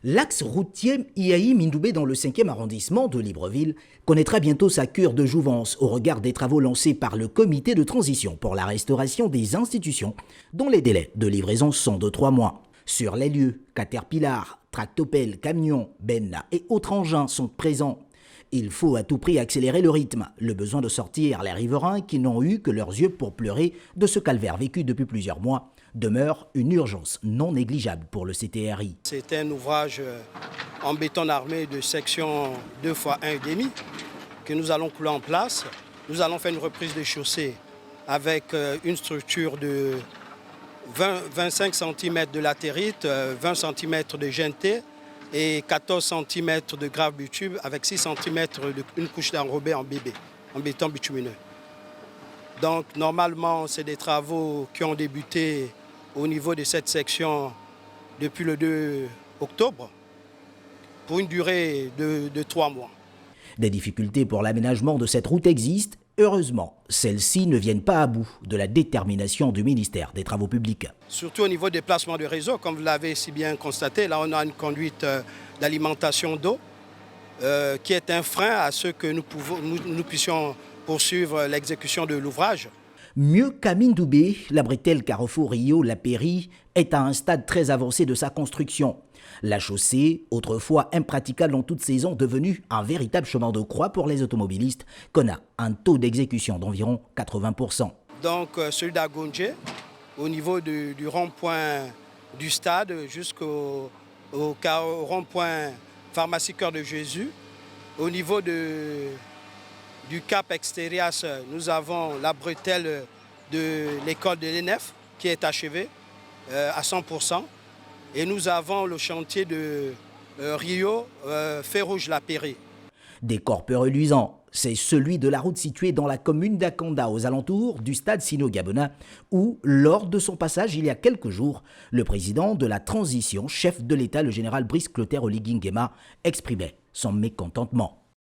L'axe routier Iaï-Mindoubé dans le 5e arrondissement de Libreville connaîtra bientôt sa cure de jouvence au regard des travaux lancés par le comité de transition pour la restauration des institutions dont les délais de livraison sont de 3 mois. Sur les lieux, Caterpillar, tractopelles, camions, bennes et autres engins sont présents. Il faut à tout prix accélérer le rythme, le besoin de sortir les riverains qui n'ont eu que leurs yeux pour pleurer de ce calvaire vécu depuis plusieurs mois demeure une urgence non négligeable pour le CTRI. C'est un ouvrage en béton armé de section 2 x 1,5 que nous allons couler en place. Nous allons faire une reprise de chaussée avec une structure de 25 cm de latérite, 20 cm de GNT et 14 cm de grave bitume avec 6 cm d'une couche d'enrobé en BB, en béton bitumineux. Donc normalement, c'est des travaux qui ont débuté au niveau de cette section depuis le 2 octobre pour une durée de 3 mois. Des difficultés pour l'aménagement de cette route existent. Heureusement, celles-ci ne viennent pas à bout de la détermination du ministère des Travaux publics. Surtout au niveau des placements de réseau, comme vous l'avez si bien constaté, là on a une conduite d'alimentation d'eau qui est un frein à ce que nous puissions poursuivre l'exécution de l'ouvrage. Mieux qu'à Mindoubé, la bretelle Carrefour-Rio-La Pairie est à un stade très avancé de sa construction. La chaussée, autrefois impraticable en toute saison, devenue un véritable chemin de croix pour les automobilistes, connaît un taux d'exécution d'environ 80%. Donc celui d'Agonje, au niveau du rond-point du stade jusqu'au rond-point Pharmacie Cœur de Jésus, au niveau du Cap Extérias, nous avons la bretelle de l'école de l'ENEF qui est achevée à 100%. Et nous avons le chantier de Rio, Férouge-La Pairie. Décor peu reluisant, c'est celui de la route située dans la commune d'Akanda, aux alentours du stade Sino-Gabona, où, lors de son passage il y a quelques jours, le président de la transition, chef de l'État, le général Brice Clotaire Oligui Nguema, exprimait son mécontentement.